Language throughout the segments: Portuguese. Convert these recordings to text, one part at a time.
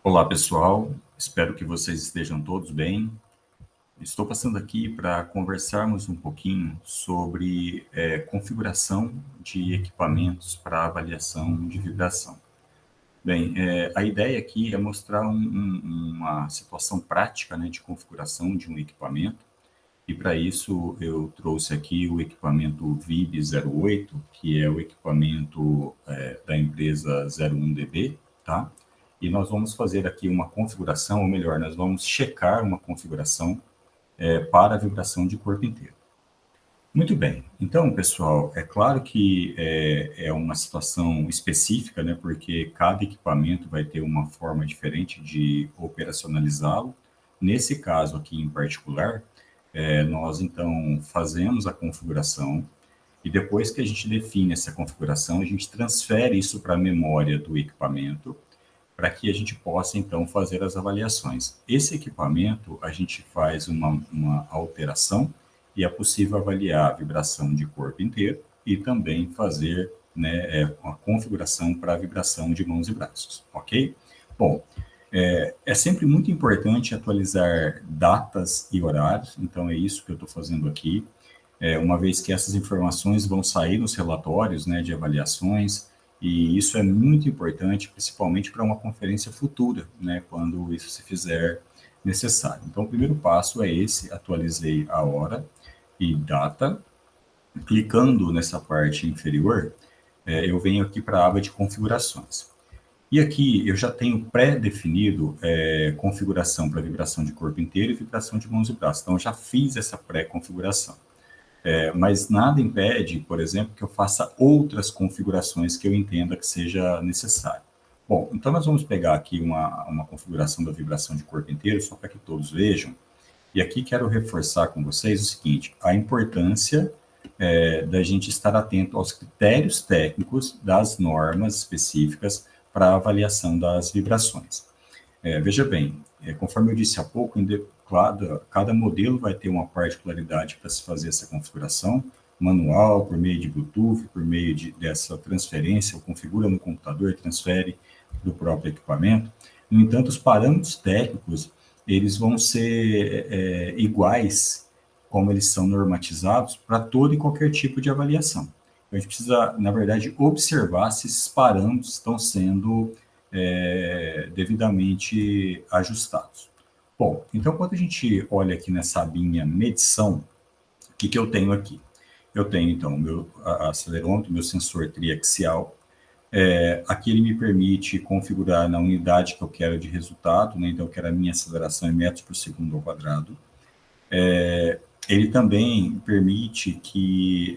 Olá, pessoal. Espero que vocês estejam todos bem. Estou passando aqui para conversarmos um pouquinho sobre configuração de equipamentos para avaliação de vibração. Bem, a ideia aqui é mostrar uma situação prática, né, de configuração de um equipamento. E para isso eu trouxe aqui o equipamento VIB08, que é o equipamento da empresa 01DB, tá? E nós vamos fazer aqui uma configuração, ou melhor, nós vamos checar uma configuração para a vibração de corpo inteiro. Muito bem, então, pessoal, é claro que é uma situação específica, né, porque cada equipamento vai ter uma forma diferente de operacionalizá-lo. Nesse caso aqui em particular, nós então fazemos a configuração e depois que a gente define essa configuração, a gente transfere isso para a memória do equipamento para que a gente possa então fazer as avaliações. Esse equipamento, a gente faz uma alteração e é possível avaliar a vibração de corpo inteiro e também fazer, né, uma configuração para a vibração de mãos e braços, ok? Bom, é sempre muito importante atualizar datas e horários, então é isso que eu estou fazendo aqui, uma vez que essas informações vão sair nos relatórios, né, de avaliações, e isso é muito importante, principalmente para uma conferência futura, né, quando isso se fizer necessário. Então, o primeiro passo é esse, atualizei a hora e data. Clicando nessa parte inferior, eu venho aqui para a aba de configurações. E aqui eu já tenho pré-definido configuração para vibração de corpo inteiro e vibração de mãos e braços. Então, eu já fiz essa pré-configuração. Mas nada impede, por exemplo, que eu faça outras configurações que eu entenda que seja necessário. Bom, então nós vamos pegar aqui uma configuração da vibração de corpo inteiro, só para que todos vejam. E aqui quero reforçar com vocês o seguinte, a importância da gente estar atento aos critérios técnicos das normas específicas para a avaliação das vibrações. Veja bem, conforme eu disse há pouco, cada modelo vai ter uma particularidade para se fazer essa configuração, manual, por meio de Bluetooth, por meio dessa transferência, ou configura no computador, transfere do próprio equipamento. No entanto, os parâmetros técnicos, eles vão ser iguais, como eles são normatizados, para todo e qualquer tipo de avaliação. Então, a gente precisa, na verdade, observar se esses parâmetros estão sendo devidamente ajustados. Bom, então quando a gente olha aqui nessa abinha medição, o que eu tenho aqui? Eu tenho, então, o meu acelerômetro, meu sensor triaxial. Aqui ele me permite configurar na unidade que eu quero de resultado, né? Então eu quero a minha aceleração em metros por segundo ao quadrado. Ele também permite que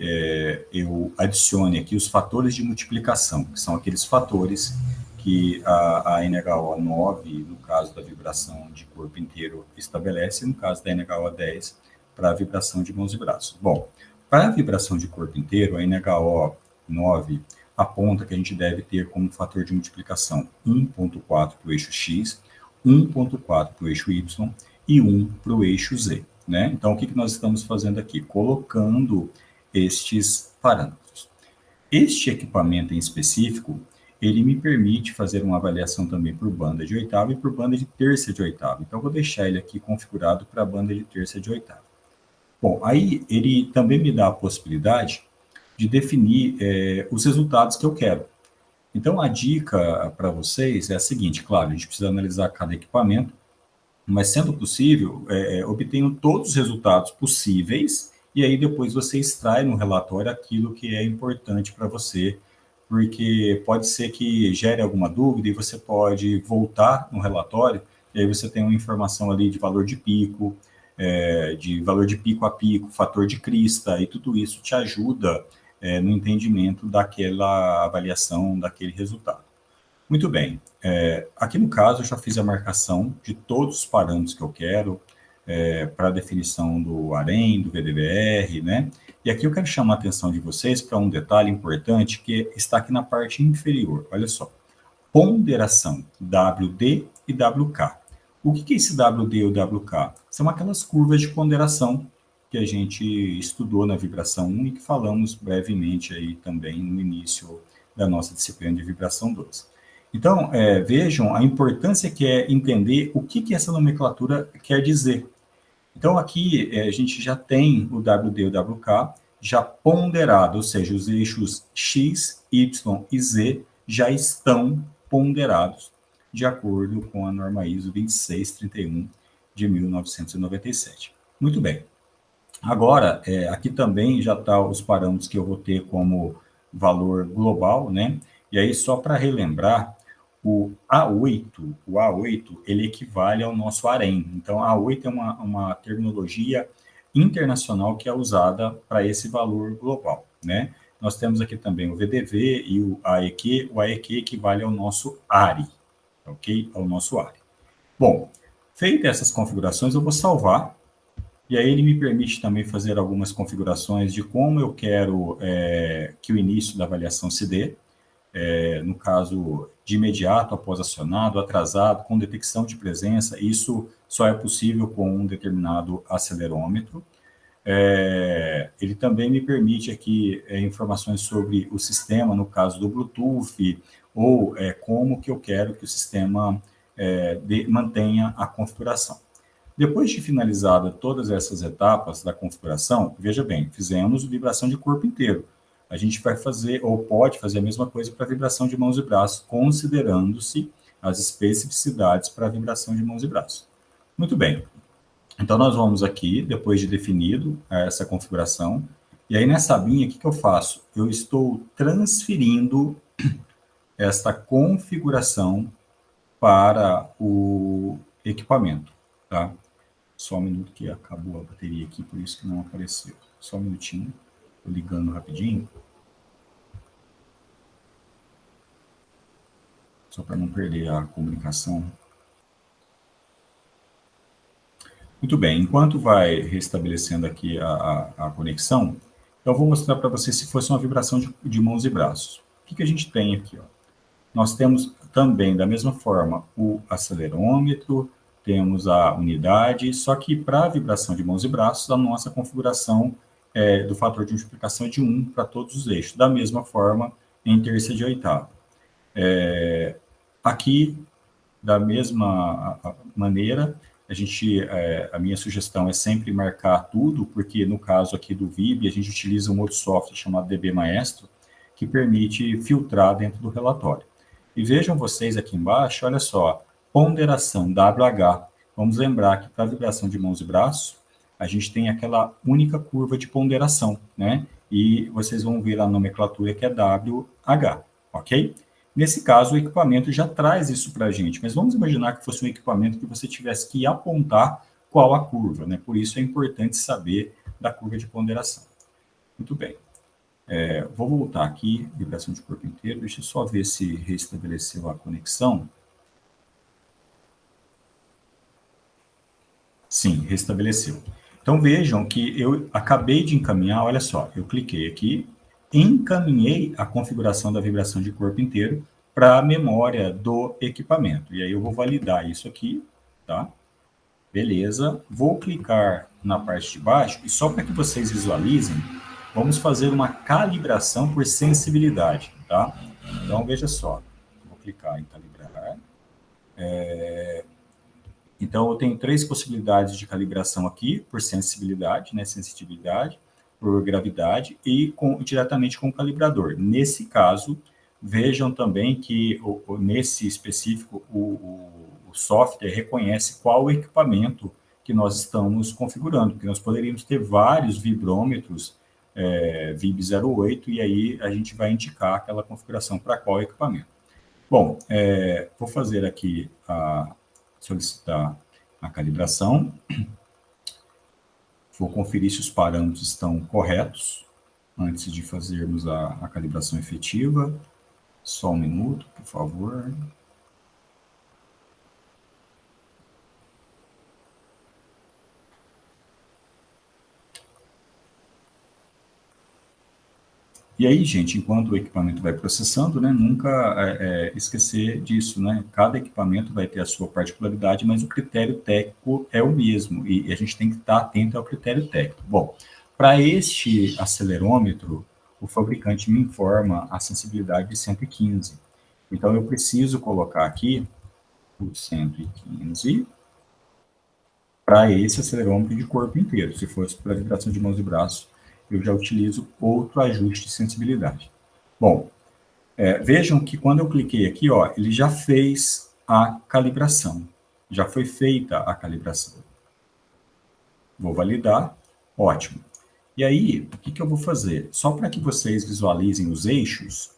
eu adicione aqui os fatores de multiplicação, que são aqueles fatores que a NHO 9, no caso da vibração de corpo inteiro, estabelece, no caso da NHO 10, para a vibração de mãos e braços. Bom, para a vibração de corpo inteiro, a NHO 9 aponta que a gente deve ter como fator de multiplicação 1,4 para o eixo X, 1,4 para o eixo Y e 1 para o eixo Z. Né? Então, o que nós estamos fazendo aqui? Colocando estes parâmetros. Este equipamento em específico, ele me permite fazer uma avaliação também por banda de oitava e por banda de terça de oitava. Então, eu vou deixar ele aqui configurado para a banda de terça de oitava. Bom, aí ele também me dá a possibilidade de definir os resultados que eu quero. Então, a dica para vocês é a seguinte, claro, a gente precisa analisar cada equipamento, mas sendo possível, obtenham todos os resultados possíveis e aí depois você extrai no relatório aquilo que é importante para você, porque pode ser que gere alguma dúvida e você pode voltar no relatório e aí você tem uma informação ali de valor de pico a pico, fator de crista, e tudo isso te ajuda no entendimento daquela avaliação, daquele resultado. Muito bem, aqui no caso eu já fiz a marcação de todos os parâmetros que eu quero para a definição do AREM, do VDVR, né? E aqui eu quero chamar a atenção de vocês para um detalhe importante que está aqui na parte inferior, olha só. Ponderação WD e WK. O que é esse WD e o WK? São aquelas curvas de ponderação que a gente estudou na vibração 1 e que falamos brevemente aí também no início da nossa disciplina de vibração 2. Então, vejam a importância que é entender o que essa nomenclatura quer dizer. Então, aqui a gente já tem o WD e o WK já ponderado, ou seja, os eixos X, Y e Z já estão ponderados de acordo com a norma ISO 2631 de 1997. Muito bem. Agora, aqui também já está os parâmetros que eu vou ter como valor global, né? E aí, só para relembrar, o A8, ele equivale ao nosso AREN. Então, A8 é uma terminologia internacional que é usada para esse valor global, né? Nós temos aqui também o VDV e o AEQ. O AEQ equivale ao nosso ARI, ok? Ao nosso ARI. Bom, feitas essas configurações, eu vou salvar. E aí ele me permite também fazer algumas configurações de como eu quero que o início da avaliação se dê. No caso, de imediato, após acionado, atrasado, com detecção de presença, isso só é possível com um determinado acelerômetro. Ele também me permite aqui informações sobre o sistema, no caso do Bluetooth, ou como que eu quero que o sistema mantenha a configuração. Depois de finalizada todas essas etapas da configuração, veja bem, fizemos vibração de corpo inteiro. A gente vai fazer, ou pode fazer a mesma coisa para vibração de mãos e braços, considerando-se as especificidades para a vibração de mãos e braços. Muito bem. Então, nós vamos aqui, depois de definido essa configuração, e aí nessa abinha, o que eu faço? Eu estou transferindo esta configuração para o equipamento, tá? Só um minuto que acabou a bateria aqui, por isso que não apareceu. Só um minutinho, estou ligando rapidinho. Só para não perder a comunicação. Muito bem, enquanto vai restabelecendo aqui a conexão, eu vou mostrar para você se fosse uma vibração de mãos e braços. O que a gente tem aqui? Ó? Nós temos também, da mesma forma, o acelerômetro, temos a unidade, só que para a vibração de mãos e braços, a nossa configuração do fator de multiplicação é de 1 para todos os eixos. Da mesma forma, em terça de oitava. Aqui, da mesma maneira, a minha sugestão é sempre marcar tudo, porque no caso aqui do VIB, a gente utiliza um outro software chamado DB Maestro, que permite filtrar dentro do relatório. E vejam vocês aqui embaixo, olha só, ponderação WH. Vamos lembrar que para a vibração de mãos e braços, a gente tem aquela única curva de ponderação, né? E vocês vão ver a nomenclatura que é WH, ok? Nesse caso, o equipamento já traz isso para a gente, mas vamos imaginar que fosse um equipamento que você tivesse que apontar qual a curva, né? Por isso é importante saber da curva de ponderação. Muito bem. Vou voltar aqui, vibração de corpo inteiro, deixa eu só ver se restabeleceu a conexão. Sim, restabeleceu. Então vejam que eu acabei de encaminhar, olha só, eu cliquei aqui, encaminhei a configuração da vibração de corpo inteiro para a memória do equipamento. E aí eu vou validar isso aqui, tá? Beleza. Vou clicar na parte de baixo e só para que vocês visualizem, vamos fazer uma calibração por sensibilidade, tá? Então, veja só. Vou clicar em calibrar. Então, eu tenho 3 possibilidades de calibração aqui, por sensibilidade, né? Sensitividade, por gravidade e diretamente com o calibrador. Nesse caso, vejam também que, nesse específico, o software reconhece qual equipamento que nós estamos configurando, porque nós poderíamos ter vários vibrômetros VIB 08, e aí a gente vai indicar aquela configuração para qual equipamento. Bom, vou fazer aqui solicitar a calibração. Vou conferir se os parâmetros estão corretos antes de fazermos a calibração efetiva. Só um minuto, por favor. E aí, gente, enquanto o equipamento vai processando, né, nunca esquecer disso, né? Cada equipamento vai ter a sua particularidade, mas o critério técnico é o mesmo, e a gente tem que estar atento ao critério técnico. Bom, para este acelerômetro, o fabricante me informa a sensibilidade de 115. Então, eu preciso colocar aqui o 115 para esse acelerômetro de corpo inteiro. Se fosse para vibração de mãos e braços, eu já utilizo outro ajuste de sensibilidade. Bom, vejam que quando eu cliquei aqui, ó, ele já fez a calibração. Já foi feita a calibração. Vou validar. Ótimo. E aí, o que eu vou fazer? Só para que vocês visualizem os eixos,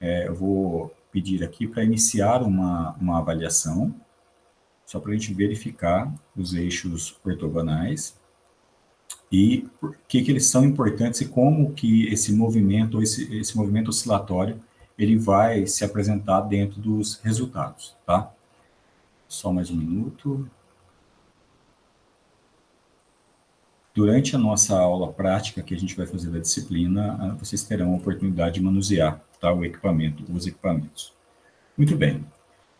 eu vou pedir aqui para iniciar uma avaliação, só para a gente verificar os eixos ortogonais e por que eles são importantes e como que esse movimento oscilatório, ele vai se apresentar dentro dos resultados, tá? Só mais um minuto. Durante a nossa aula prática que a gente vai fazer da disciplina, vocês terão a oportunidade de manusear, tá, os equipamentos. Muito bem.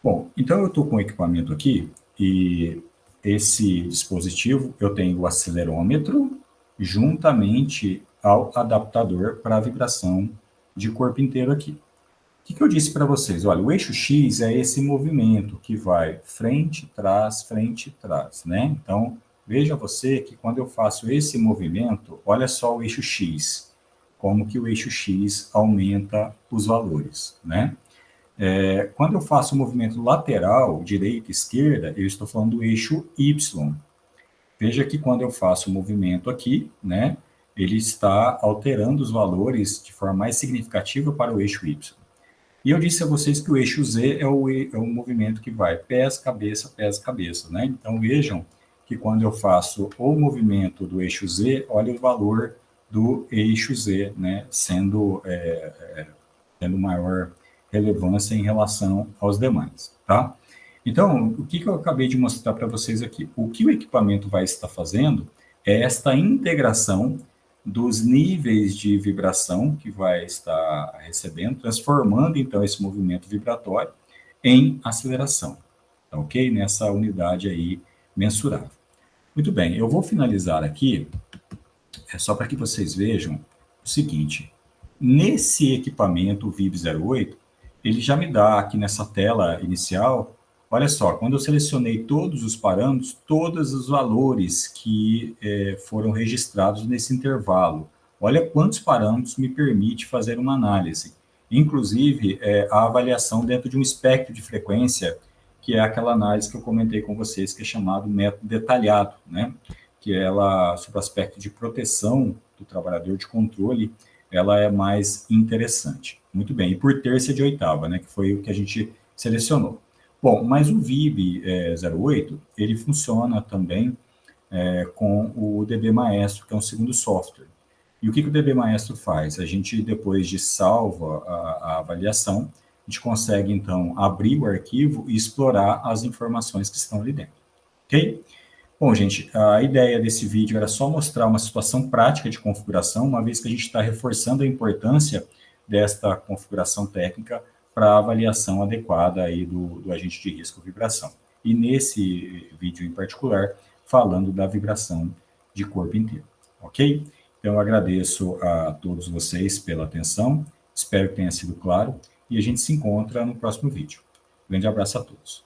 Bom, então eu estou com o equipamento aqui e esse dispositivo eu tenho o acelerômetro juntamente ao adaptador para a vibração de corpo inteiro aqui. O que eu disse para vocês? Olha, o eixo X é esse movimento que vai frente, trás, né? Então, veja você que quando eu faço esse movimento, olha só o eixo X, como que o eixo X aumenta os valores, né? Quando eu faço o movimento lateral, direita, esquerda, eu estou falando do eixo Y. Veja que quando eu faço o movimento aqui, né, ele está alterando os valores de forma mais significativa para o eixo Y. E eu disse a vocês que o eixo Z é o movimento que vai pés, cabeça, né? Então, vejam que quando eu faço o movimento do eixo Z, olha o valor do eixo Z, né, tendo maior relevância em relação aos demais, tá? Então, o que eu acabei de mostrar para vocês aqui? O que o equipamento vai estar fazendo é esta integração dos níveis de vibração que vai estar recebendo, transformando, então, esse movimento vibratório em aceleração, tá ok? Nessa unidade aí mensurável. Muito bem, eu vou finalizar aqui, só para que vocês vejam o seguinte, nesse equipamento VIB-08, ele já me dá aqui nessa tela inicial, olha só, quando eu selecionei todos os parâmetros, todos os valores que foram registrados nesse intervalo. Olha quantos parâmetros me permite fazer uma análise. Inclusive, a avaliação dentro de um espectro de frequência, que é aquela análise que eu comentei com vocês, que é chamado método detalhado, né? Que ela, sob o aspecto de proteção do trabalhador, de controle, ela é mais interessante. Muito bem, e por terça de oitava, né, que foi o que a gente selecionou. Bom, mas o VIB-08, ele funciona também com o DB Maestro, que é um segundo software. E o que o DB Maestro faz? A gente, depois de salva a avaliação, a gente consegue, então, abrir o arquivo e explorar as informações que estão ali dentro. Ok? Bom, gente, a ideia desse vídeo era só mostrar uma situação prática de configuração, uma vez que a gente está reforçando a importância desta configuração técnica para a avaliação adequada aí do agente de risco vibração. E nesse vídeo em particular, falando da vibração de corpo inteiro, ok? Então, eu agradeço a todos vocês pela atenção, espero que tenha sido claro, e a gente se encontra no próximo vídeo. Grande abraço a todos.